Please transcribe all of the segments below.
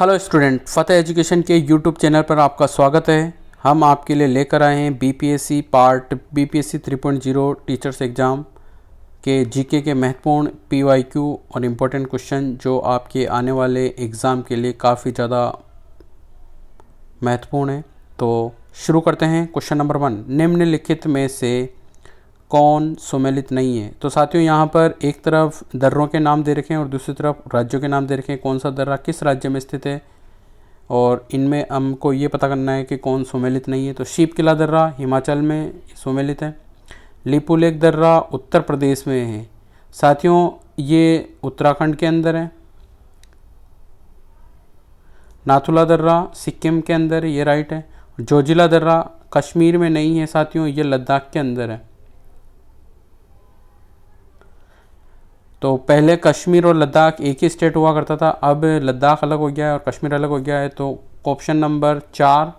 Hello student, फतेह education के YouTube channel पर आपका स्वागत है। हम आपके लिए लेकर आए हैं बीपीएससी 3.0 टीचर्स एग्ज़ाम के जीके के महत्वपूर्ण पीवाईक्यू और इम्पोर्टेंट क्वेश्चन जो आपके आने वाले एग्ज़ाम के लिए काफ़ी ज़्यादा महत्वपूर्ण है। तो शुरू करते हैं। क्वेश्चन नंबर 1, निम्नलिखित में से कौन सुमेलित नहीं है। तो साथियों, यहाँ पर एक तरफ दर्रों के नाम दे रखे हैं और दूसरी तरफ राज्यों के नाम दे रखे हैं। कौन सा दर्रा किस राज्य में स्थित है और इनमें हमको ये पता करना है कि कौन सुमेलित नहीं है। तो शीप किला दर्रा हिमाचल में सुमेलित है। लिपुलेख दर्रा उत्तर प्रदेश में है। साथियों, ये उत्तराखंड के अंदर है। नाथुला दर्रा सिक्किम के अंदर है, ये राइट है। जोजिला दर्रा कश्मीर में नहीं है साथियों, ये लद्दाख के अंदर है। तो पहले कश्मीर और लद्दाख एक ही स्टेट हुआ करता था, अब लद्दाख अलग हो गया है और कश्मीर अलग हो गया है। तो ऑप्शन नंबर 4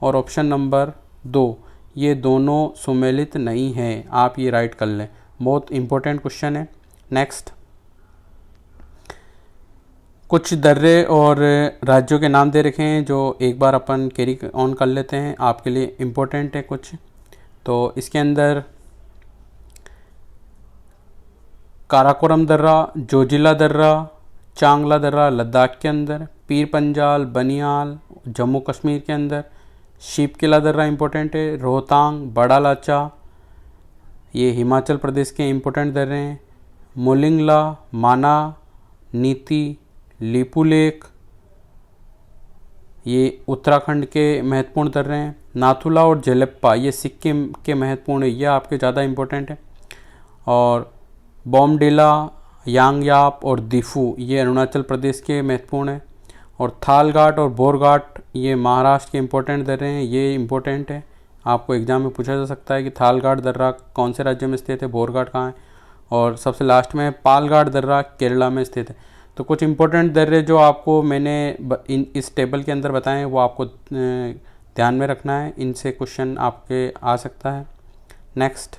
और ऑप्शन नंबर 2 ये दोनों सुमेलित नहीं है। आप ये राइट कर लें, बहुत इंपॉर्टेंट क्वेश्चन है। नेक्स्ट, कुछ दर्रे और राज्यों के नाम दे रखे हैं जो एक बार अपन कैरी ऑन कर लेते हैं, आपके लिए इम्पोर्टेंट है कुछ। तो इसके अंदर काराकोरम दर्रा, जोजिला दर्रा, चांगला दर्रा लद्दाख के अंदर, पीर पंजाल, बनियाल जम्मू कश्मीर के अंदर, शीप किला दर्रा इम्पोर्टेंट है, रोहतांग, बड़ा लाचा ये हिमाचल प्रदेश के इम्पोर्टेंट दर्रे हैं, मोलिंगला, माना, नीति, लिपुलेख ये उत्तराखंड के महत्वपूर्ण दर्रे हैं, नाथुला और जेलेप्पा ये सिक्किम के महत्वपूर्ण है, ये आपके ज़्यादा इम्पोर्टेंट है। और बॉमडिला, यांगयाप और दिफू ये अरुणाचल प्रदेश के महत्वपूर्ण है। और थालघाट और बोरघाट ये महाराष्ट्र के इम्पोर्टेंट दर्रे हैं, ये इम्पोर्टेंट है। आपको एग्जाम में पूछा जा सकता है कि थालघाट दर्रा कौन से राज्य में स्थित है, बोरघाट कहाँ है। और सबसे लास्ट में पालघाट दर्रा केरला में स्थित है। तो कुछ इम्पोर्टेंट दर्रे जो आपको मैंने इस टेबल के अंदर बताए हैं वो आपको ध्यान में रखना है, इनसे क्वेश्चन आपके आ सकता है। नेक्स्ट,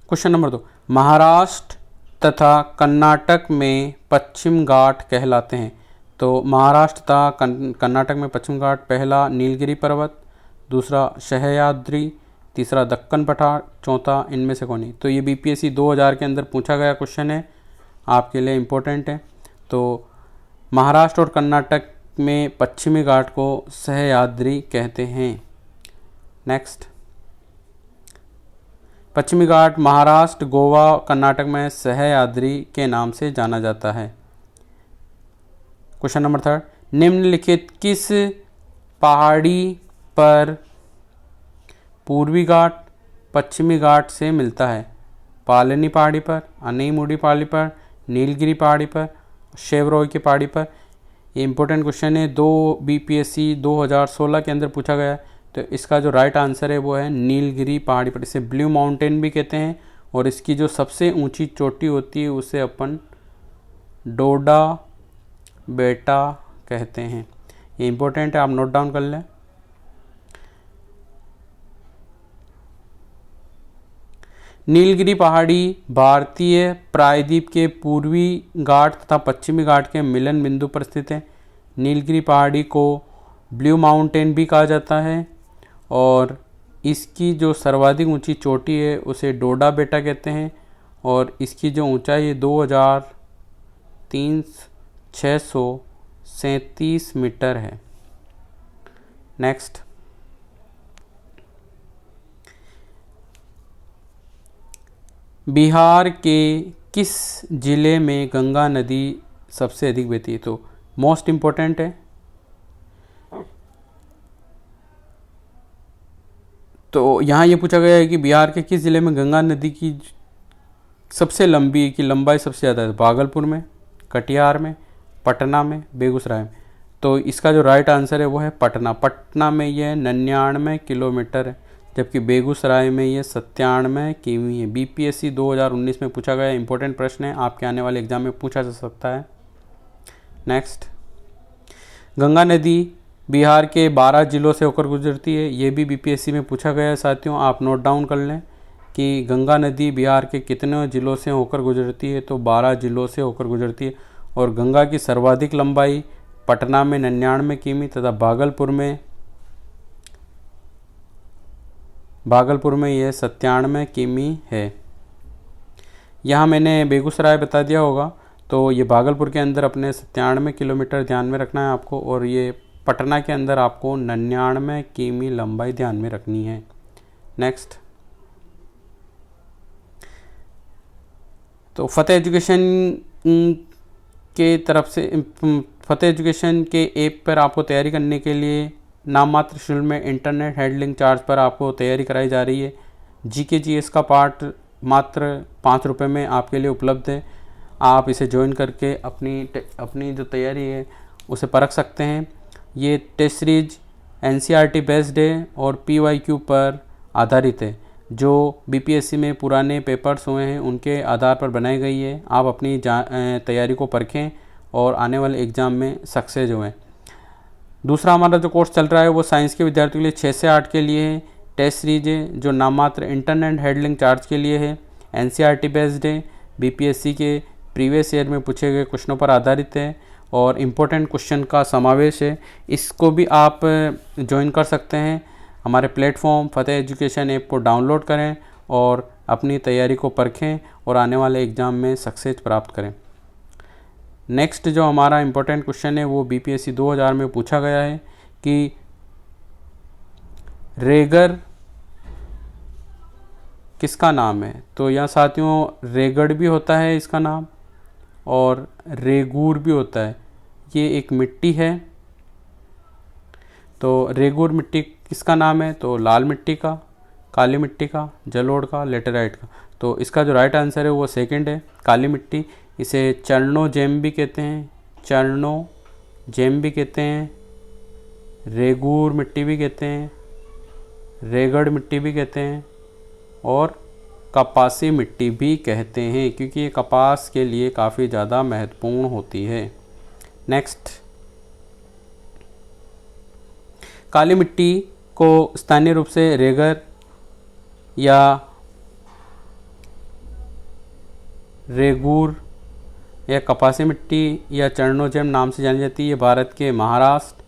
क्वेश्चन नंबर 2, महाराष्ट्र तथा कर्नाटक में पश्चिम घाट कहलाते हैं। तो महाराष्ट्र तथा कर्नाटक में पश्चिम घाट, पहला नीलगिरी पर्वत, दूसरा सह्याद्री, तीसरा दक्कन पठार, चौथा इनमें से कौन है। तो ये बीपीएससी 2000 के अंदर पूछा गया क्वेश्चन है, आपके लिए इम्पोर्टेंट है। तो महाराष्ट्र और कर्नाटक में पश्चिमी घाट को सह्याद्री कहते हैं। नेक्स्ट, पश्चिमी घाट महाराष्ट्र, गोवा, कर्नाटक में सह्याद्री के नाम से जाना जाता है। क्वेश्चन नंबर 3, निम्नलिखित किस पहाड़ी पर पूर्वी घाट पश्चिमी घाट से मिलता है। पालनी पहाड़ी पर, अनीमुडी पहाड़ी पर, नीलगिरी पहाड़ी पर, शेवरॉय की पहाड़ी पर। ये इंपॉर्टेंट क्वेश्चन है, 2 बीपीएससी 2016 के अंदर पूछा गया है। तो इसका जो राइट आंसर है वो है नीलगिरी पहाड़ी पर। इसे ब्लू माउंटेन भी कहते हैं और इसकी जो सबसे ऊंची चोटी होती है उसे अपन डोडा बेटा कहते हैं। ये इंपॉर्टेंट है, आप नोट डाउन कर लें। नीलगिरी पहाड़ी भारतीय प्रायद्वीप के पूर्वी घाट तथा पश्चिमी घाट के मिलन बिंदु पर स्थित है। नीलगिरी पहाड़ी को ब्लू माउंटेन भी कहा जाता है और इसकी जो सर्वाधिक ऊंची चोटी है उसे डोडा बेटा कहते हैं और इसकी जो ऊंचाई है 2337 मीटर है। नेक्स्ट, बिहार के किस जिले में गंगा नदी सबसे अधिक बहती है। तो मोस्ट इम्पोर्टेंट है। तो यहाँ ये पूछा गया है कि बिहार के किस ज़िले में गंगा नदी की सबसे लंबाई सबसे ज़्यादा है। भागलपुर में, कटिहार में, पटना में, बेगूसराय में। तो इसका जो राइट आंसर है वो है पटना। पटना में ये 99 किलोमीटर है जबकि बेगूसराय में ये 97 किमी है। बीपीएससी 2019 में पूछा गया इंपॉर्टेंट प्रश्न है, आपके आने वाले एग्जाम में पूछा जा सकता है। नेक्स्ट, गंगा नदी बिहार के 12 जिलों से होकर गुजरती है। ये भी बीपीएससी में पूछा गया है साथियों, आप नोट डाउन कर लें कि गंगा नदी बिहार के कितने ज़िलों से होकर गुजरती है। तो 12 ज़िलों से होकर गुजरती है और गंगा की सर्वाधिक लंबाई पटना में 99 किमी तथा भागलपुर में यह 97 किमी है। यहाँ मैंने बेगूसराय बता दिया होगा, तो ये भागलपुर के अंदर अपने 97 किलोमीटर ध्यान में रखना है आपको, और ये पटना के अंदर आपको 99 किमी लंबाई ध्यान में रखनी है। नेक्स्ट, तो फतेह एजुकेशन के तरफ से फतेह एजुकेशन के ऐप पर आपको तैयारी करने के लिए नाम मात्र शुल्क में इंटरनेट हैंडलिंग चार्ज पर आपको तैयारी कराई जा रही है। जीके जीएस का पार्ट मात्र 5 रुपये में आपके लिए उपलब्ध है। आप इसे ज्वाइन करके अपनी जो तैयारी है उसे परख सकते हैं। ये टेस्ट सीरीज एनसीईआरटी बेस्ड है और पीवाईक्यू पर आधारित है। जो बीपीएससी में पुराने पेपर्स हुए हैं उनके आधार पर बनाई गई है। आप अपनी तैयारी को परखें और आने वाले एग्ज़ाम में सक्सेस हुए। दूसरा हमारा जो कोर्स चल रहा है वो साइंस के विद्यार्थियों के लिए 6 से 8 के लिए है। टेस्ट सीरीज है जो नाम मात्र इंटरनेट हैंडलिंग चार्ज के लिए है। एनसीईआरटी बेस्ड है, बीपीएससी के प्रीवियस ईयर में पूछे गए क्वेश्चनों पर आधारित है और इम्पोर्टेंट क्वेश्चन का समावेश है। इसको भी आप ज्वाइन कर सकते हैं। हमारे प्लेटफॉर्म फतेह एजुकेशन ऐप को डाउनलोड करें और अपनी तैयारी को परखें और आने वाले एग्ज़ाम में सक्सेस प्राप्त करें। नेक्स्ट जो हमारा इम्पोर्टेंट क्वेश्चन है वो बीपीएससी 2000 में पूछा गया है कि रेगर किसका नाम है। तो यहाँ साथियों रेगड़ भी होता है इसका नाम और रेगूर भी होता है। ये एक मिट्टी है। तो रेगूर मिट्टी किसका नाम है, तो लाल मिट्टी का, काली मिट्टी का, जलोढ़ का, लेटेराइट का। तो इसका जो राइट आंसर है वो सेकंड है, काली मिट्टी। इसे चर्नोजेम भी कहते हैं, चर्नोजेम भी कहते हैं, रेगूर मिट्टी भी कहते हैं, रेगड़ मिट्टी भी कहते हैं और कपासी मिट्टी भी कहते हैं, क्योंकि ये कपास के लिए काफ़ी ज़्यादा महत्वपूर्ण होती है। नेक्स्ट, काली मिट्टी को स्थानीय रूप से रेगर या रेगूर या कपासी मिट्टी या चर्नोजेम नाम से जानी जाती है। ये भारत के महाराष्ट्र,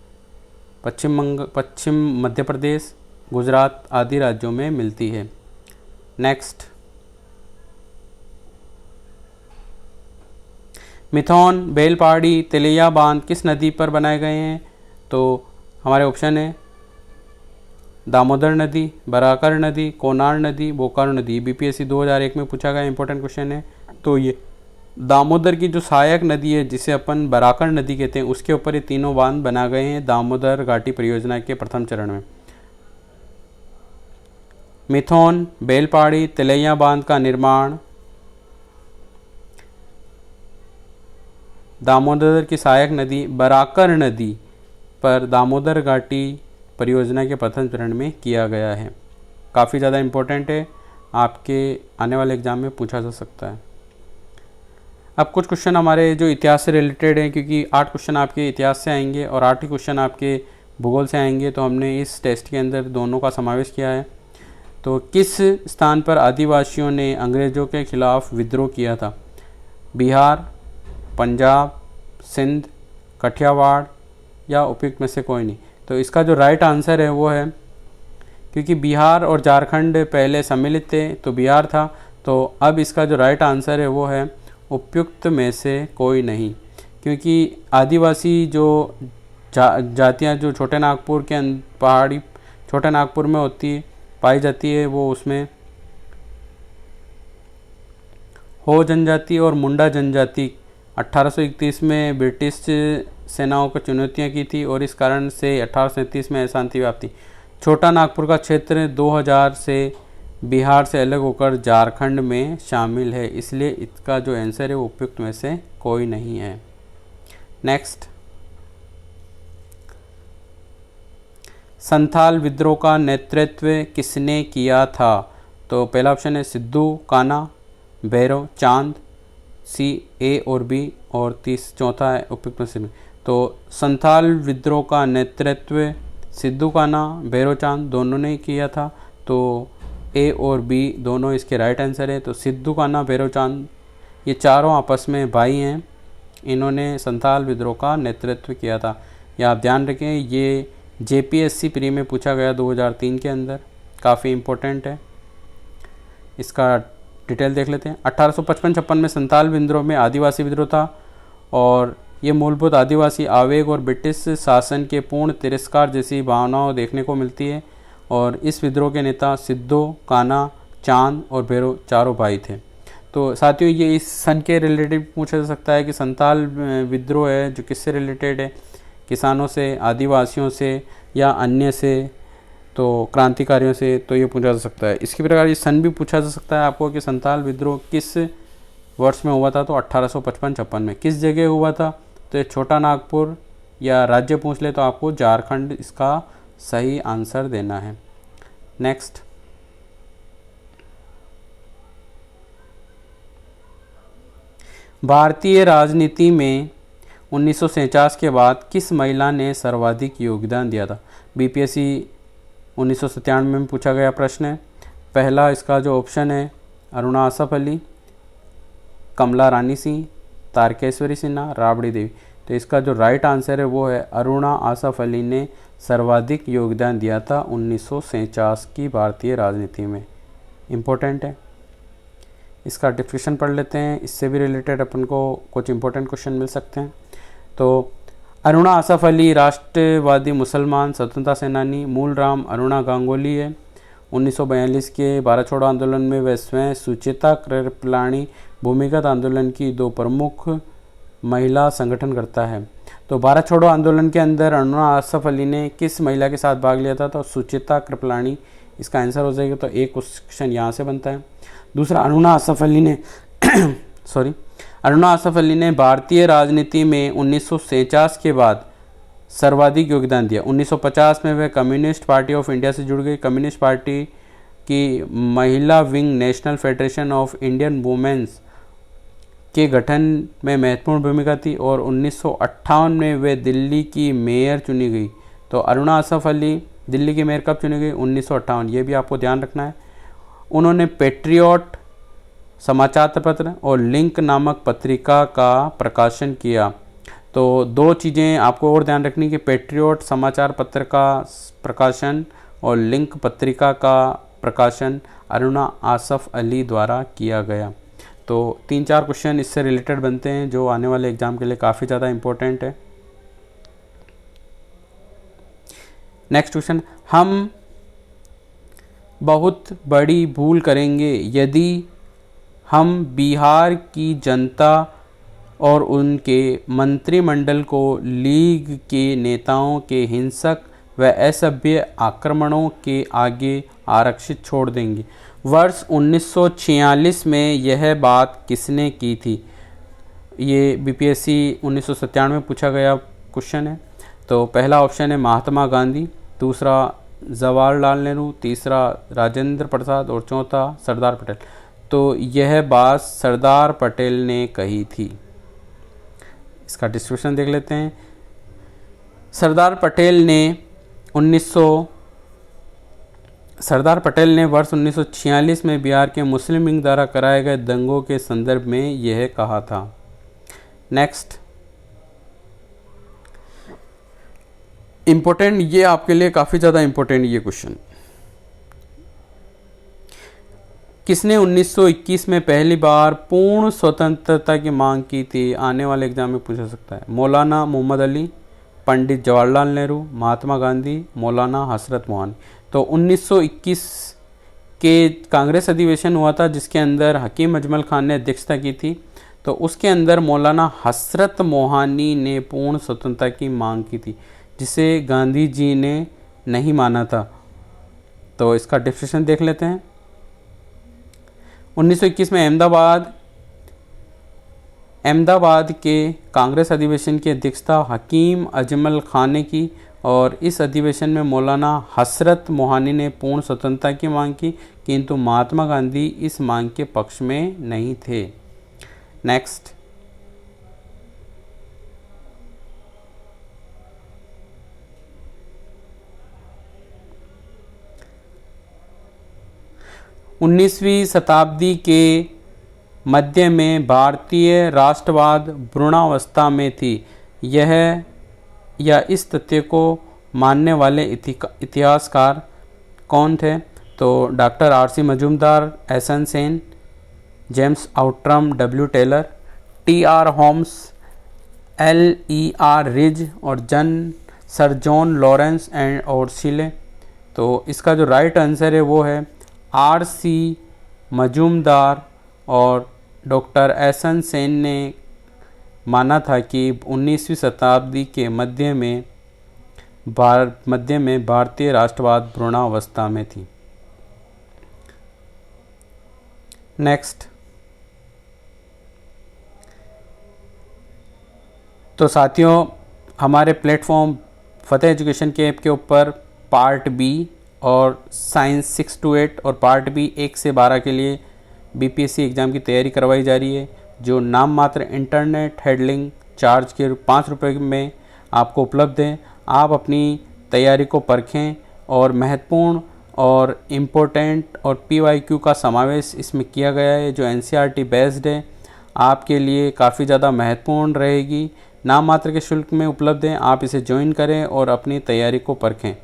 पश्चिम मध्य प्रदेश, गुजरात आदि राज्यों में मिलती है। नेक्स्ट, मिथौन, बेलपहाड़ी, तिलैया बांध किस नदी पर बनाए गए हैं। तो हमारे ऑप्शन है दामोदर नदी, बराकर नदी, कोनार नदी, बोकारो नदी। बीपीएससी 2001 में पूछा गया इंपॉर्टेंट क्वेश्चन है। तो ये दामोदर की जो सहायक नदी है जिसे अपन बराकर नदी कहते हैं उसके ऊपर ये तीनों बांध बना गए हैं दामोदर घाटी परियोजना के प्रथम चरण में। मिथौन, बेलपहाड़ी, तिलैया बांध का निर्माण दामोदर की सहायक नदी बराकर नदी पर दामोदर घाटी परियोजना के प्रथम चरण में किया गया है। काफ़ी ज़्यादा इम्पोर्टेंट है, आपके आने वाले एग्ज़ाम में पूछा जा सकता है। अब कुछ क्वेश्चन हमारे जो इतिहास से रिलेटेड हैं, क्योंकि 8 क्वेश्चन आपके इतिहास से आएंगे और 8 ही क्वेश्चन आपके भूगोल से आएंगे, तो हमने इस टेस्ट के अंदर दोनों का समावेश किया है। तो किस स्थान पर आदिवासियों ने अंग्रेज़ों के खिलाफ विद्रोह किया था। बिहार, पंजाब, सिंध, कठियावाड़ या उपयुक्त में से कोई नहीं। तो इसका जो राइट आंसर है वो है, क्योंकि बिहार और झारखंड पहले सम्मिलित थे तो बिहार था, तो अब इसका जो राइट आंसर है वो है उपयुक्त में से कोई नहीं। क्योंकि आदिवासी जो जातियाँ जो छोटे नागपुर के पहाड़ी छोटे नागपुर में पाई जाती है वो उसमें हो जनजाति और मुंडा जनजाति 1831 में ब्रिटिश सेनाओं को चुनौतियां की थी और इस कारण से 1837 में अशांति व्याप्ति। छोटा नागपुर का क्षेत्र 2000 से बिहार से अलग होकर झारखंड में शामिल है, इसलिए इसका जो आंसर है वो उपयुक्त में से कोई नहीं है। नेक्स्ट, संथाल विद्रोह का नेतृत्व किसने किया था। तो पहला ऑप्शन है सिद्धू कान्हा, भैरव चांद, सी ए और बी, और चौथा है उपयुक्त में से। तो संथाल विद्रोह का नेतृत्व सिद्धू कान्हा, भैरव चांद दोनों ने किया था। तो ए और बी दोनों इसके राइट आंसर है। तो सिद्धू कान्हा, भैरव चांद ये चारों आपस में भाई हैं इन्होंने संथाल विद्रोह का नेतृत्व किया था। या आप ध्यान रखें, ये JPSC प्री में पूछा गया 2003 के अंदर, काफ़ी इम्पोर्टेंट है। इसका डिटेल देख लेते हैं। 1855-56 में संथाल विद्रोह में आदिवासी विद्रोह था और ये मूलभूत आदिवासी आवेग और ब्रिटिश शासन के पूर्ण तिरस्कार जैसी भावनाओं देखने को मिलती है। और इस विद्रोह के नेता सिद्धो, कान्हा, चांद और भैरव चारों भाई थे। तो साथियों, ये इस सन के रिलेटेड पूछा जा सकता है कि संथाल विद्रोह है जो किससे रिलेटेड है, किसानों से, आदिवासियों से या अन्य से, तो क्रांतिकारियों से, तो ये पूछा जा सकता है। इसके प्रकार ये सन भी पूछा जा सकता है आपको कि संथाल विद्रोह किस वर्ष में हुआ था, तो 1855-56 में। किस जगह हुआ था, तो ये छोटा नागपुर, या राज्य पूछ ले तो आपको झारखंड इसका सही आंसर देना है। नेक्स्ट, भारतीय राजनीति में 1949 के बाद किस महिला ने सर्वाधिक योगदान दिया था। BPSC 1997 में पूछा गया प्रश्न है। पहला इसका जो ऑप्शन है, अरुणा आसफ अली, कमला रानी सिंह, तारकेश्वरी सिन्हा, राबड़ी देवी। तो इसका जो राइट आंसर है वो है अरुणा आसफ अली ने सर्वाधिक योगदान दिया था 1949 की भारतीय राजनीति में। इम्पोर्टेंट है। इसका डिस्क्रिप्शन पढ़ लेते हैं, इससे भी रिलेटेड अपन को कुछ इंपॉर्टेंट क्वेश्चन मिल सकते हैं। तो अरुणा आसफ अली राष्ट्रवादी मुसलमान स्वतंत्रता सेनानी, मूल नाम अरुणा गांगुली है। 1942 के भारत छोड़ो आंदोलन में वे स्वयं सुचेता कृपलानी भूमिगत आंदोलन की दो प्रमुख महिला संगठन करता है। तो भारत छोड़ो आंदोलन के अंदर अरुणा आसफ अली ने किस महिला के साथ भाग लिया था, तो सुचेता कृपलानी इसका आंसर हो जाएगा। तो एक क्वेश्चन यहाँ से बनता है। दूसरा, अरुणा आसफ अली ने भारतीय राजनीति में 1949 के बाद सर्वाधिक योगदान दिया। 1950 में वह कम्युनिस्ट पार्टी ऑफ इंडिया से जुड़ गई। कम्युनिस्ट पार्टी की महिला wing national federation of Indian womens के गठन में महत्वपूर्ण भूमिका थी और 1958 में वे दिल्ली की मेयर चुनी गई। तो अरुणा आसफ अली दिल्ली की मेयर कब चुनी गई, 1958, ये भी आपको ध्यान रखना है। उन्होंने पेट्रियट समाचार पत्र और लिंक नामक पत्रिका का प्रकाशन किया। तो दो चीज़ें आपको और ध्यान रखनी कि पेट्रियट समाचार पत्र का प्रकाशन और लिंक पत्रिका का प्रकाशन अरुणा आसफ अली द्वारा किया गया। तो 3-4 क्वेश्चन इससे रिलेटेड बनते हैं जो आने वाले एग्जाम के लिए काफ़ी ज़्यादा इम्पोर्टेंट है। नेक्स्ट क्वेश्चन, हम बहुत बड़ी भूल करेंगे यदि हम बिहार की जनता और उनके मंत्रिमंडल को लीग के नेताओं के हिंसक व असभ्य आक्रमणों के आगे आरक्षित छोड़ देंगे। वर्ष 1946 में यह बात किसने की थी। ये BPSC 1997 में पूछा गया क्वेश्चन है। तो पहला ऑप्शन है महात्मा गांधी, दूसरा जवाहरलाल नेहरू, तीसरा राजेंद्र प्रसाद और चौथा सरदार पटेल। तो यह बात सरदार पटेल ने कही थी। इसका डिस्क्रिप्शन देख लेते हैं। सरदार पटेल ने वर्ष 1946 में बिहार के मुस्लिम लीग द्वारा कराए गए दंगों के संदर्भ में यह कहा था। नेक्स्ट, इम्पोर्टेंट, ये आपके लिए काफ़ी ज़्यादा इम्पोर्टेंट ये क्वेश्चन। किसने 1921 में पहली बार पूर्ण स्वतंत्रता की मांग की थी, आने वाले एग्जाम में पूछा सकता है। मौलाना मोहम्मद अली, पंडित जवाहरलाल नेहरू, महात्मा गांधी, मौलाना हसरत मोहन। तो 1921 के कांग्रेस अधिवेशन हुआ था जिसके अंदर हकीम अजमल खान ने अध्यक्षता की थी। तो उसके अंदर मौलाना हसरत मोहानी ने पूर्ण स्वतंत्रता की मांग की थी जिसे गांधी जी ने नहीं माना था। तो इसका डिस्क्रिप्शन देख लेते हैं। 1921 में अहमदाबाद के कांग्रेस अधिवेशन की अध्यक्षता हकीम अजमल खान ने की और इस अधिवेशन में मौलाना हसरत मोहानी ने पूर्ण स्वतंत्रता की मांग की, किंतु महात्मा गांधी इस मांग के पक्ष में नहीं थे। नेक्स्ट, उन्नीसवीं शताब्दी के मध्य में भारतीय राष्ट्रवाद भ्रूणावस्था में थी, यह या इस तथ्य को मानने वाले इतिहासकार कौन थे? तो doctor R C. Majumdar, S N. Sen, James Outram, W. Taylor, T R. Holmes, L.E.R. Rees और सर जॉन लॉरेंस एंड और शीले। तो इसका जो राइट आंसर है वो है आर.सी. मजूमदार और डॉक्टर एस.एन. सेन ने माना था कि 19वीं शताब्दी के मध्य में भारतीय राष्ट्रवाद भ्रूणावस्था में थी। नेक्स्ट, तो साथियों हमारे प्लेटफॉर्म फतेह एजुकेशन के ऐप के ऊपर पार्ट बी और साइंस 6 to 8 और पार्ट बी 1 से 12 के लिए बीपीएससी एग्ज़ाम की तैयारी करवाई जा रही है, जो नाम मात्र इंटरनेट हेडलिंग चार्ज के 5 रुपये में आपको उपलब्ध है। आप अपनी तैयारी को परखें और महत्वपूर्ण और इम्पोर्टेंट और PYQ का समावेश इसमें किया गया है, जो NCERT बेस्ड है, आपके लिए काफ़ी ज़्यादा महत्वपूर्ण रहेगी। नाम मात्र के शुल्क में उपलब्ध है, आप इसे ज्वाइन करें और अपनी तैयारी को परखें।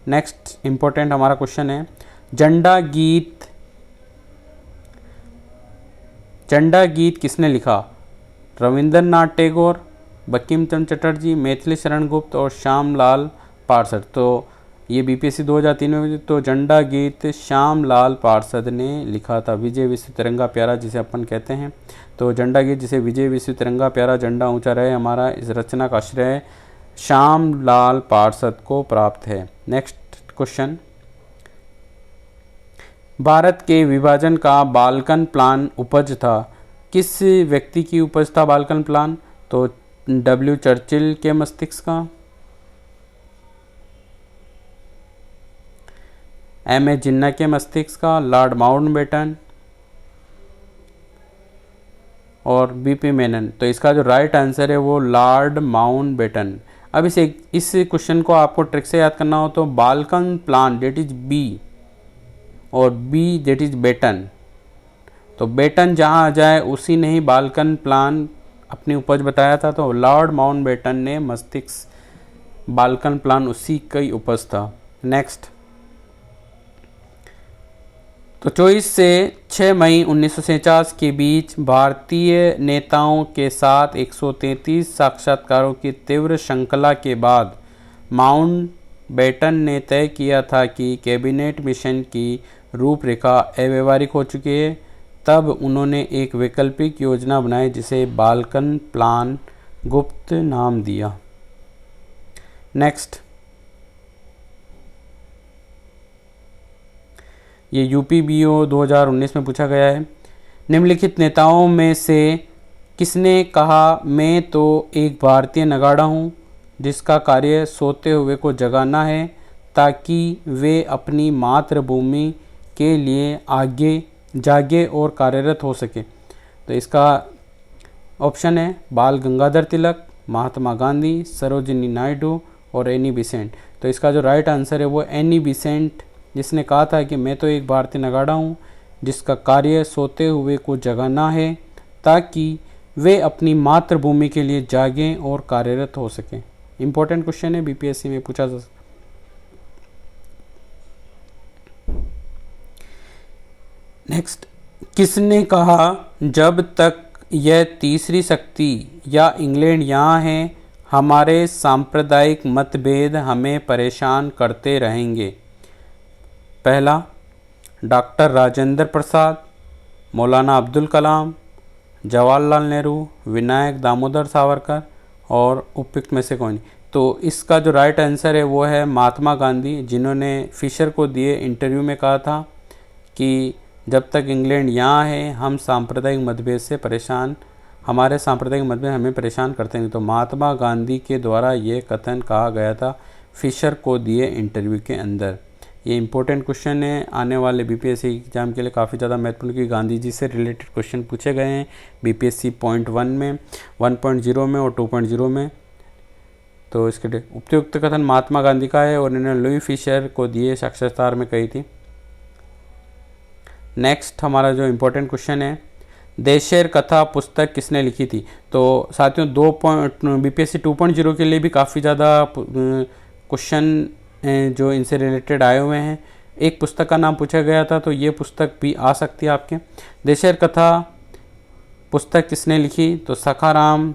नेक्स्ट इम्पोर्टेंट हमारा क्वेश्चन है, झंडा गीत किसने लिखा? रविंद्रनाथ टैगोर, बंकिम चंद्र चटर्जी, मैथिली शरण गुप्त और श्यामलाल पार्षद। तो ये बीपीएससी 2003 में, तो झंडा गीत श्यामलाल पार्षद ने लिखा था। विजय विश्व तिरंगा प्यारा जिसे अपन कहते हैं, तो झंडा गीत जिसे विजय विश्व तिरंगा प्यारा झंडा ऊंचा रहे हमारा, इस रचना का श्रेय श्यामलाल पार्षद को प्राप्त है। नेक्स्ट क्वेश्चन, भारत के विभाजन का बाल्कन प्लान उपज था? किस व्यक्ति की उपज था बाल्कन प्लान? तो डब्ल्यू. चर्चिल के मस्तिष्क का, M.A. जिन्ना के मस्तिष्क का, लॉर्ड माउंटबेटन और B.P. मेनन। तो इसका जो राइट आंसर है वो लॉर्ड माउंटबेटन। अब इस क्वेश्चन को आपको ट्रिक से याद करना हो तो Balkan plan date is B और B डेट इज बेटन। तो बेटन जहाँ आ जाए उसी ने ही बाल्कन प्लान अपनी उपज बताया था, तो लॉर्ड माउंटबेटन ने मस्तिष्क बाल्कन प्लान उसी का ही उपज था। नेक्स्ट, तो 24 से 6 मई 1947 के बीच भारतीय नेताओं के साथ 133 साक्षात्कारों की तीव्र श्रृंखला के बाद माउंटबेटन ने तय किया था कि कैबिनेट मिशन की रूपरेखा अव्यवहारिक हो चुकी है। तब उन्होंने एक वैकल्पिक योजना बनाई जिसे बाल्कन प्लान गुप्त नाम दिया। नेक्स्ट, ये UPBO 2019 में पूछा गया है। निम्नलिखित नेताओं में से किसने कहा मैं तो एक भारतीय नगाड़ा हूँ जिसका कार्य सोते हुए को जगाना है ताकि वे अपनी मातृभूमि के लिए आगे जागे और कार्यरत हो सके? तो इसका ऑप्शन है बाल गंगाधर तिलक, महात्मा गांधी, सरोजिनी नायडू और एनी बेसेंट। तो इसका जो राइट आंसर है वो एनी बेसेंट, जिसने कहा था कि मैं तो एक भारतीय नगाड़ा हूँ जिसका कार्य सोते हुए को जगाना है ताकि वे अपनी मातृभूमि के लिए जागें और कार्यरत हो सकें। इम्पोर्टेंट क्वेश्चन है, बीपीएससी में पूछा जा सकता। नेक्स्ट, किसने कहा जब तक यह तीसरी शक्ति या इंग्लैंड यहाँ है हमारे सांप्रदायिक मतभेद हमें परेशान करते रहेंगे? पहला, डॉक्टर राजेंद्र प्रसाद, मौलाना अब्दुल कलाम, जवाहरलाल नेहरू, विनायक दामोदर सावरकर और उपयुक्त में से कौन? तो इसका जो राइट आंसर है वो है महात्मा गांधी, जिन्होंने फिशर को दिए इंटरव्यू में कहा था कि जब तक इंग्लैंड यहाँ है हम सांप्रदायिक मतभेद से परेशान, हमारे सांप्रदायिक मतभेद हमें परेशान करते हैं। तो महात्मा गांधी के द्वारा ये कथन कहा गया था फिशर को दिए इंटरव्यू के अंदर। ये इंपॉर्टेंट क्वेश्चन है, आने वाले बीपीएससी एग्जाम के लिए काफ़ी ज़्यादा महत्वपूर्ण, कि गांधी जी से रिलेटेड क्वेश्चन पूछे गए हैं बीपीएससी पॉइंट 1 में, 1.0 में और 2.0 में। तो इसके उपयुक्त कथन महात्मा गांधी का है और इन्होंने लुई फिशर को दिए साक्षात्कार में कही थी। नेक्स्ट हमारा जो इम्पोर्टेंट क्वेश्चन है, देशेर कथा पुस्तक किसने लिखी थी। तो साथियों 2 बीपीएससी 2.0 के लिए भी काफ़ी ज़्यादा क्वेश्चन जो इनसे रिलेटेड आए हुए हैं। एक पुस्तक का नाम पूछा गया था, तो ये पुस्तक भी आ सकती है आपके। देशेर कथा पुस्तक किसने लिखी, तो सखाराम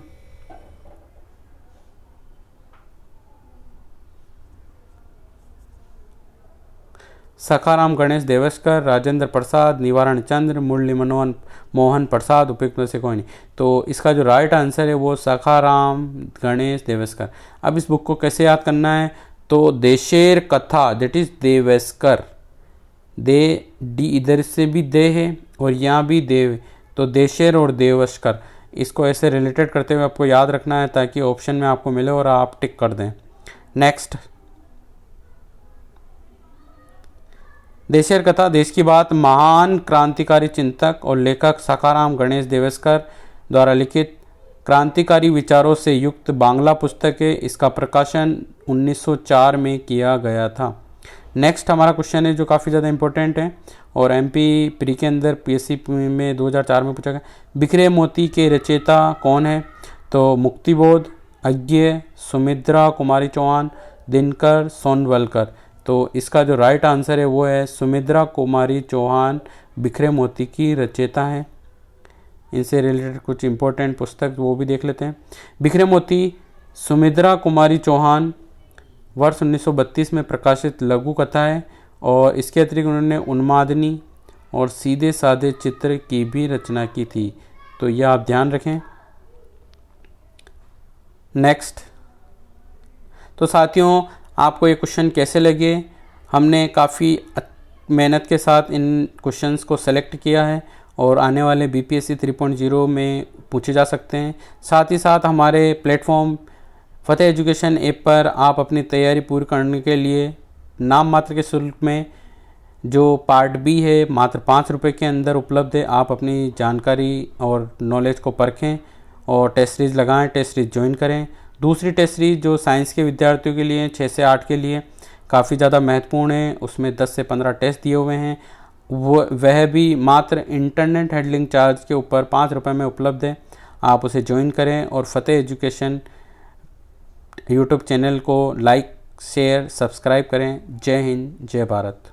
गणेश देवस्कर, राजेंद्र प्रसाद, निवारण चंद्र, मुरली मनोहर मोहन प्रसाद, उपयुक्त में से कोई नहीं। तो इसका जो राइट आंसर है वो सखाराम गणेश देवस्कर। अब इस बुक को कैसे याद करना है, तो देशेर कथा that is Devaskar, they D इधर से भी दे है और यहाँ भी देव, तो देशेर और देवस्कर, इसको ऐसे रिलेटेड करते हुए आपको याद रखना है ताकि ऑप्शन में आपको मिले और आप टिक कर दें। नेक्स्ट, देशेर कथा देश की बात महान क्रांतिकारी चिंतक और लेखक सखाराम गणेश देवस्कर द्वारा लिखित क्रांतिकारी विचारों से युक्त बांग्ला पुस्तक है। इसका प्रकाशन 1904 में किया गया था। नेक्स्ट हमारा क्वेश्चन है जो काफ़ी ज़्यादा इंपॉर्टेंट है और एमपी प्री के अंदर पीएससी में 2004 में पूछा गया। बिखरे मोती के रचयिता कौन है, तो मुक्तिबोध, अज्ञे, सुमित्रा कुमारी चौहान, दिनकर सोनवलकर। तो इसका जो राइट आंसर है वो है सुमित्रा कुमारी चौहान बिखरे मोती की रचयिता है। इनसे रिलेटेड कुछ इंपॉर्टेंट पुस्तक वो भी देख लेते हैं। बिखरे मोती सुमित्रा कुमारी चौहान वर्ष 1932 में प्रकाशित लघु कथा है और इसके अतिरिक्त उन्होंने उन्मादनी और सीधे साधे चित्र की भी रचना की थी, तो यह आप ध्यान रखें। नेक्स्ट, तो साथियों आपको ये क्वेश्चन कैसे लगे, हमने काफ़ी मेहनत के साथ इन क्वेश्चंस को सेलेक्ट किया है और आने वाले बीपीएससी 3.0 में पूछे जा सकते हैं। साथ ही साथ हमारे प्लेटफॉर्म फतेह एजुकेशन ऐप पर आप अपनी तैयारी पूरी करने के लिए नाम मात्र के शुल्क में जो पार्ट बी है मात्र 5 रुपये के अंदर उपलब्ध है। आप अपनी जानकारी और नॉलेज को परखें और टेस्ट सीरीज़ लगाएं, टेस्ट सीरीज़ ज्वाइन करें। दूसरी टेस्ट सीरीज़ जो साइंस के विद्यार्थियों के लिए 6 से 8 के लिए काफ़ी ज़्यादा महत्वपूर्ण है, उसमें 10 से 15 टेस्ट दिए हुए हैं, वह भी मात्र इंटरनेट हैंडलिंग चार्ज के ऊपर 5 रुपये में उपलब्ध है। आप उसे ज्वाइन करें और फतेह एजुकेशन यूट्यूब चैनल को लाइक शेयर सब्सक्राइब करें। जय हिंद, जय भारत।